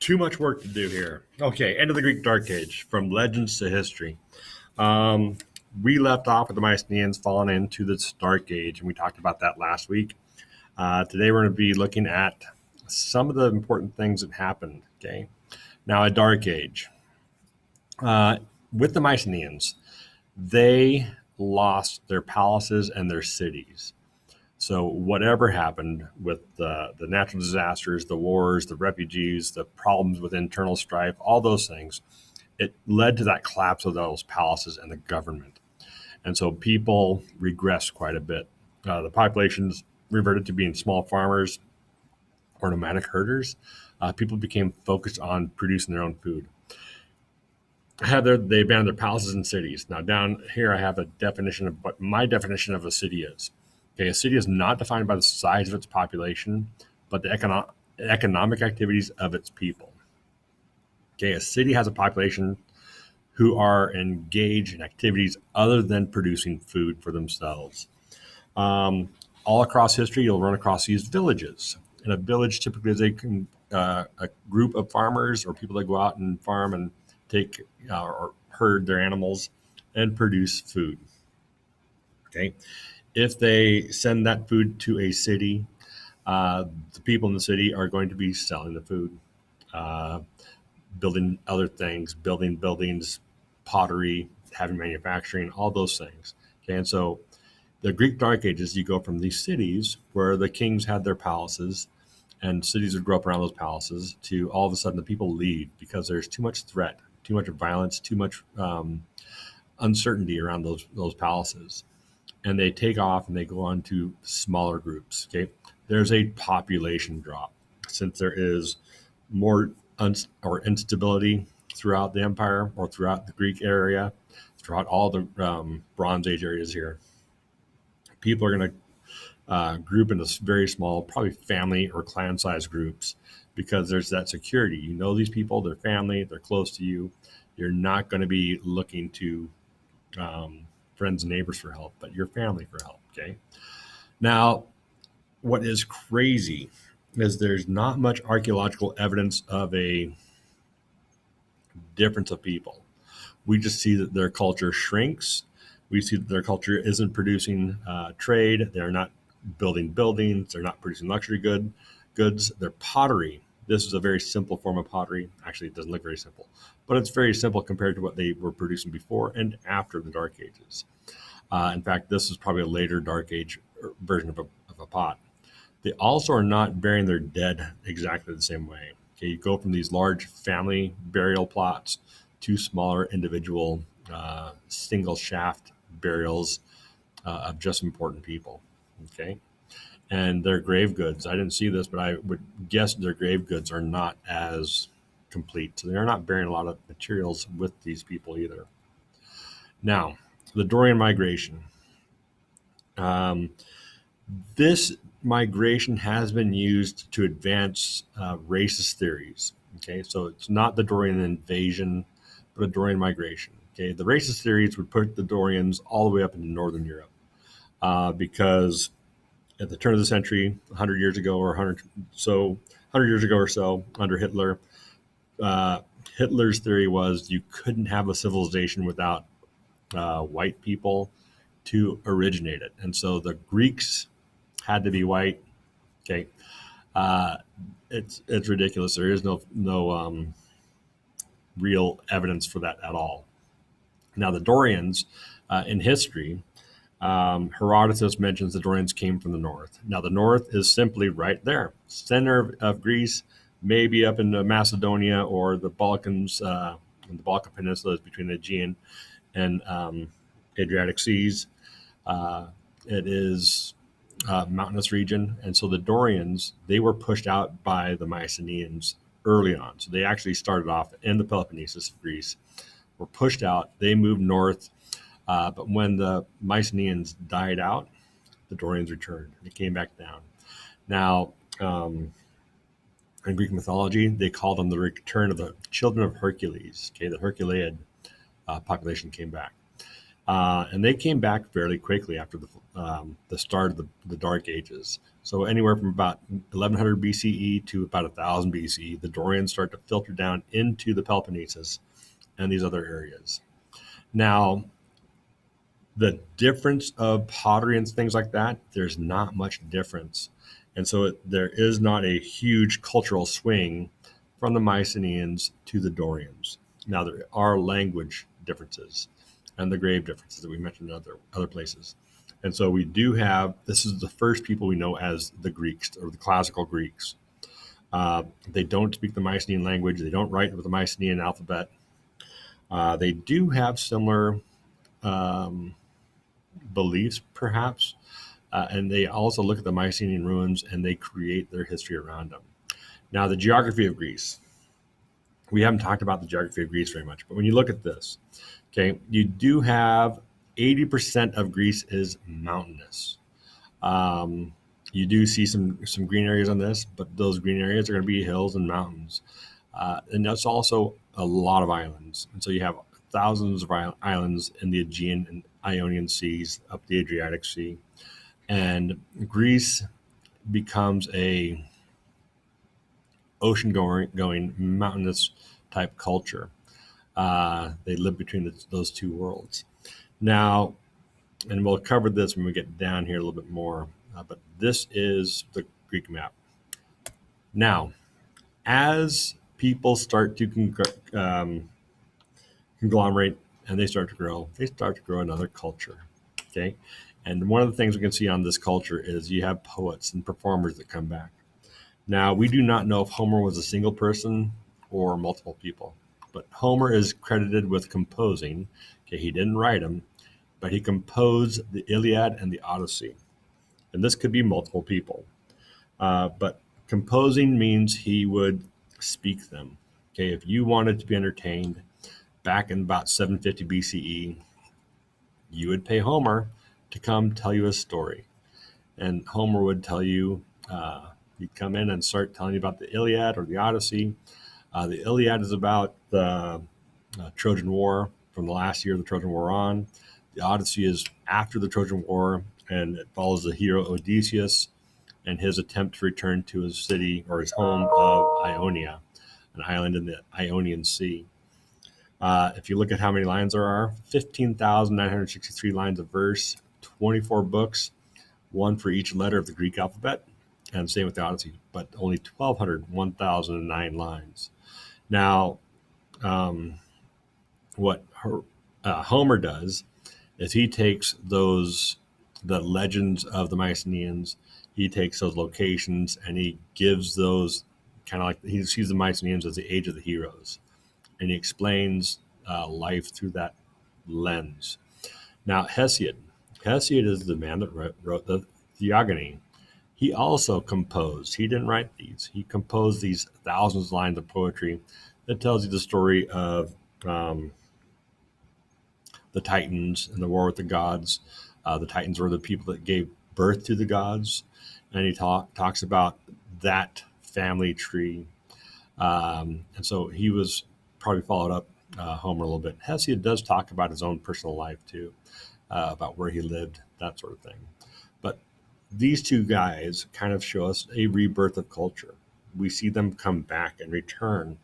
Too much work to do here. Okay, end of the Greek Dark Age, from legends to history. Um, we left off with the Mycenaeans falling into this Dark Age, and we talked about that last week. Today we're going to be looking at some of the important things that happened. Okay, now a Dark Age uh, with the Mycenaeans, they lost their palaces and their cities. So whatever happened with the natural disasters, the wars, the refugees, the problems with internal strife, all those things, it led to that collapse of those palaces and the government. And so people regressed quite a bit. The populations reverted to being small farmers or nomadic herders. People became focused on producing their own food. They abandoned their palaces and cities. Now down here I have a definition of what my definition of a city is. Okay, a city is not defined by the size of its population, but the economic activities of its people. Okay, a city has a population who are engaged in activities other than producing food for themselves. Um, all across history, you'll run across these villages. And a village typically is a group of farmers or people that go out and farm and take or herd their animals and produce food. Okay, if they send that food to a city, the people in the city are going to be selling the food, uh, building other things, building buildings, pottery, having manufacturing, all those things. Okay, and so the Greek Dark Ages, you go from these cities where the kings had their palaces and cities would grow up around those palaces to all of a sudden the people leave because there's too much threat, too much violence, too much uncertainty around those palaces. And they take off and they go on to smaller groups. Okay, there's a population drop since there is more or instability throughout the empire or throughout the Greek area, throughout all the Bronze Age areas here. People are going to group into very small, probably family or clan size groups because there's that security. You know these people, they're family, they're close to you. You're not going to be looking to friends and neighbors for help, but your family for help. Okay. Now, what is crazy is there's not much archaeological evidence of a difference of people. We just see that their culture shrinks. We see that their culture isn't producing trade. They're not building buildings. They're not producing luxury goods. Their pottery. This is a very simple form of pottery. Actually, it doesn't look very simple, but it's very simple compared to what they were producing before and after the Dark Ages. In fact, this is probably a later Dark Age version of a pot. They also are not burying their dead exactly the same way. Okay, you go from these large family burial plots to smaller individual single shaft burials of just important people. Okay, and their grave goods. I didn't see this, but I would guess their grave goods are not as complete. So they're not burying a lot of materials with these people either. Now, the Dorian migration. Um, this migration has been used to advance racist theories. Okay, so it's not the Dorian invasion, but a Dorian migration. Okay, the racist theories would put the Dorians all the way up into Northern Europe because at the turn of the century, 100 years ago or 100 years ago or so, under Hitler, uh, Hitler's theory was you couldn't have a civilization without white people to originate it, and so the Greeks had to be white. Okay, uh, it's ridiculous. There is no real evidence for that at all. Now the Dorians in history, Herodotus mentions the Dorians came from the north. Now the north is simply right there, center of Greece, maybe up in Macedonia or the Balkans, the Balkan Peninsula is between the Aegean and Adriatic Seas. It is mountainous region, and so the Dorians, they were pushed out by the Mycenaeans early on. So they actually started off in the Peloponnesus of Greece, were pushed out. They moved north, but when the Mycenaeans died out, the Dorians returned. They came back down. Now, in Greek mythology, they called them the return of the children of Hercules. Okay, the Herculeid population came back. And they came back fairly quickly after the start of the Dark Ages. So anywhere from about 1100 BCE to about 1000 BCE, the Dorians start to filter down into the Peloponnesus and these other areas. Now, the difference of pottery and things like that, there's not much difference. And so there is not a huge cultural swing from the Mycenaeans to the Dorians. Now, there are language differences and the grave differences that we mentioned in other places. And so we do have, this is the first people we know as the Greeks, or the classical Greeks. They don't speak the Mycenaean language. They don't write with the Mycenaean alphabet. They do have similar beliefs, perhaps, and they also look at the Mycenaean ruins and they create their history around them. Now, the geography of Greece. We haven't talked about the geography of Greece very much, but when you look at this, okay, you do have 80% of Greece is mountainous. You do see some green areas on this, but those green areas are going to be hills and mountains. And that's also a lot of islands. And so you have thousands of islands in the Aegean and Ionian seas, up the Adriatic Sea. And Greece becomes a ocean-going, mountainous type culture. They live between those two worlds. Now, and we'll cover this when we get down here a little bit more, but this is the Greek map. Now, as people start to conglomerate and they start to grow another culture, okay? And one of the things we can see on this culture is you have poets and performers that come back. Now, we do not know if Homer was a single person or multiple people, but Homer is credited with composing. Okay, he didn't write them, but he composed the Iliad and the Odyssey. And this could be multiple people. But composing means he would speak them. Okay, if you wanted to be entertained back in about 750 BCE, you would pay Homer to come tell you a story. And Homer would tell you, he'd come in and start telling you about the Iliad or the Odyssey. The Iliad is about the Trojan War, from the last year of the Trojan War on. The Odyssey is after the Trojan War, and it follows the hero Odysseus and his attempt to return to his city or his home of Ionia, an island in the Ionian Sea. If you look at how many lines there are, 15,963 lines of verse, 24 books, one for each letter of the Greek alphabet, and same with the Odyssey, but only 1,009 lines. Now, what Homer does is he takes the legends of the Mycenaeans, he takes those locations and he gives those kind of like, he sees the Mycenaeans as the age of the heroes, and he explains life through that lens. Now, Hesiod is the man that wrote the Theogony. He also composed. He didn't write these. He composed these thousands of lines of poetry that tells you the story of the Titans and the war with the gods. The Titans were the people that gave birth to the gods. And he talks about that family tree. And so he was probably followed up Homer a little bit. Hesiod does talk about his own personal life too, about where he lived, that sort of thing. But these two guys kind of show us a rebirth of culture. We see them come back and return.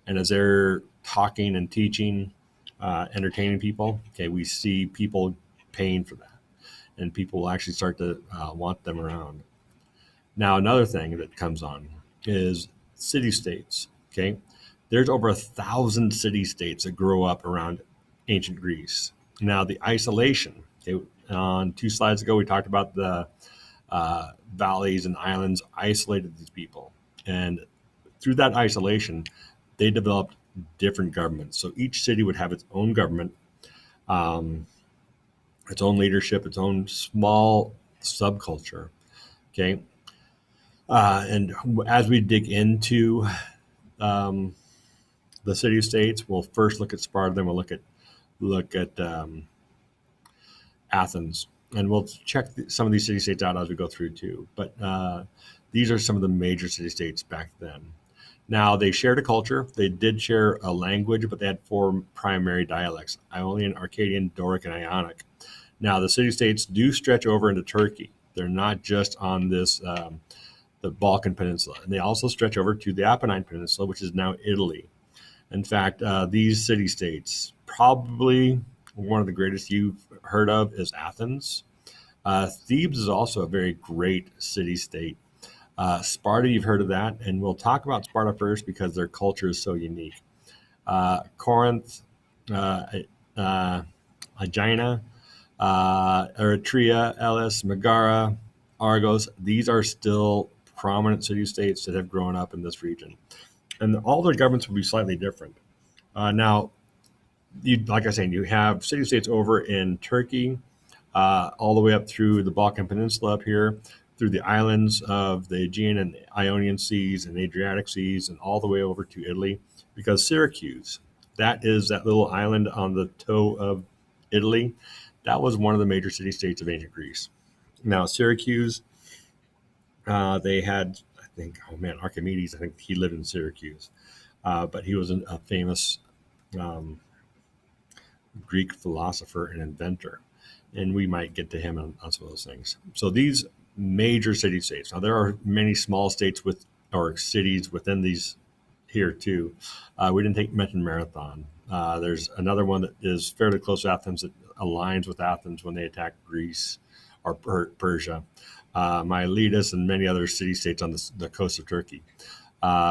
And as they're talking and teaching, entertaining people, okay, we see people paying for that. And people will actually start to want them around. Now, another thing that comes on is city-states, okay? There's over 1,000 city-states that grow up around ancient Greece. Now, the isolation, okay, on 2 slides ago, we talked about the valleys and islands isolated these people. And through that isolation, they developed different governments. So each city would have its own government, its own leadership, its own small subculture, okay? And as we dig into the city-states, we'll first look at Sparta, then we'll look at Athens, and we'll check some of these city-states out as we go through too. But these are some of the major city-states back then. Now, they shared a culture. They did share a language, but they had four primary dialects: Ionian, Arcadian, Doric, and Ionic. Now, the city-states do stretch over into Turkey. They're not just on this the Balkan Peninsula. And they also stretch over to the Apennine Peninsula, which is now Italy. In fact, these city-states, probably one of the greatest you've heard of is Athens. Thebes is also a very great city-state. Sparta, you've heard of that, and we'll talk about Sparta first because their culture is so unique. Corinth, Aegina, Eritrea, Elis, Megara, Argos, these are still prominent city-states that have grown up in this region. And all their governments will be slightly different. Now, like I was saying, you have city-states over in Turkey, all the way up through the Balkan Peninsula up here, through the islands of the Aegean and Ionian Seas and Adriatic Seas, and all the way over to Italy, because Syracuse, that is that little island on the toe of Italy, that was one of the major city-states of ancient Greece. Now, Syracuse, they had, I think, Archimedes, I think he lived in Syracuse, but he was a famous Greek philosopher and inventor, and we might get to him on some of those things. So these major city-states. Now, there are many small states or cities within these here too. We didn't mention Marathon. There's another one that is fairly close to Athens that aligns with Athens when they attacked Greece or Persia. Miletus and many other city-states on the coast of Turkey.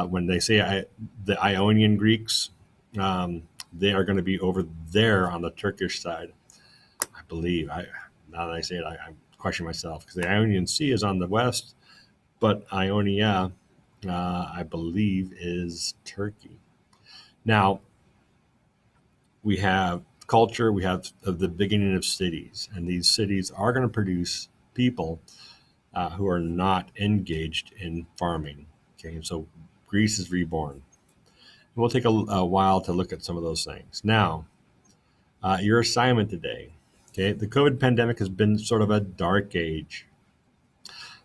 When they say the Ionian Greeks, they are going to be over there on the Turkish side, I believe. Now that I say it, I question myself, because the Ionian Sea is on the west, but Ionia, I believe, is Turkey. Now, we have culture, we have the beginning of cities, and these cities are going to produce people who are not engaged in farming. Okay, so Greece is reborn. And we'll take a while to look at some of those things. Now, your assignment today. Okay, the COVID pandemic has been sort of a dark age.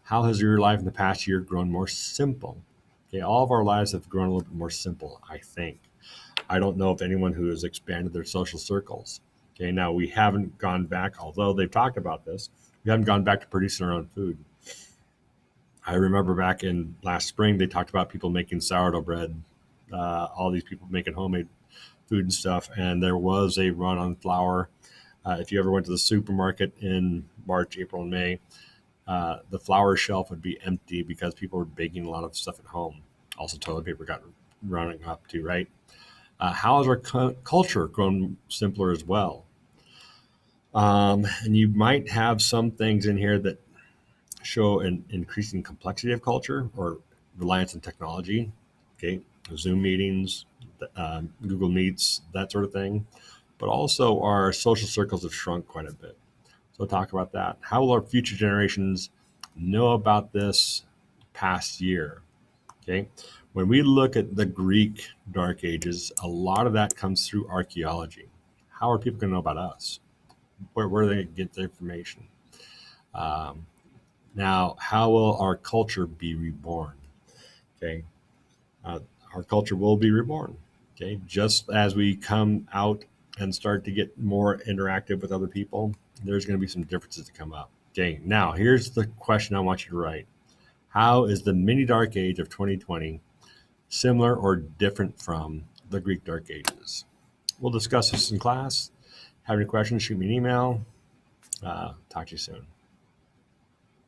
How has your life in the past year grown more simple? Okay, all of our lives have grown a little bit more simple, I think. I don't know of anyone who has expanded their social circles. Okay, now we haven't gone back, although they've talked about this, we haven't gone back to producing our own food. I remember back in last spring, they talked about people making sourdough bread, all these people making homemade food and stuff, and there was a run on flour. If you ever went to the supermarket in March, April, and May, the flour shelf would be empty because people were baking a lot of stuff at home. Also, toilet paper got running up too, right? How has our culture grown simpler as well? And you might have some things in here that show an increasing complexity of culture or reliance on technology. Okay, Zoom meetings, Google Meets, that sort of thing. But also our social circles have shrunk quite a bit. So talk about that. How will our future generations know about this past year? Okay. When we look at the Greek Dark Ages, a lot of that comes through archaeology. How are people going to know about us? Where are they going to get the information? Now, how will our culture be reborn? Okay. Our culture will be reborn. Okay. Just as we come out and start to get more interactive with other people, there's going to be some differences that come up. Okay, now here's the question I want you to write. How is the mini dark age of 2020 similar or different from the Greek Dark Ages? We'll discuss this in class. Have any questions, shoot me an email. Talk to you soon.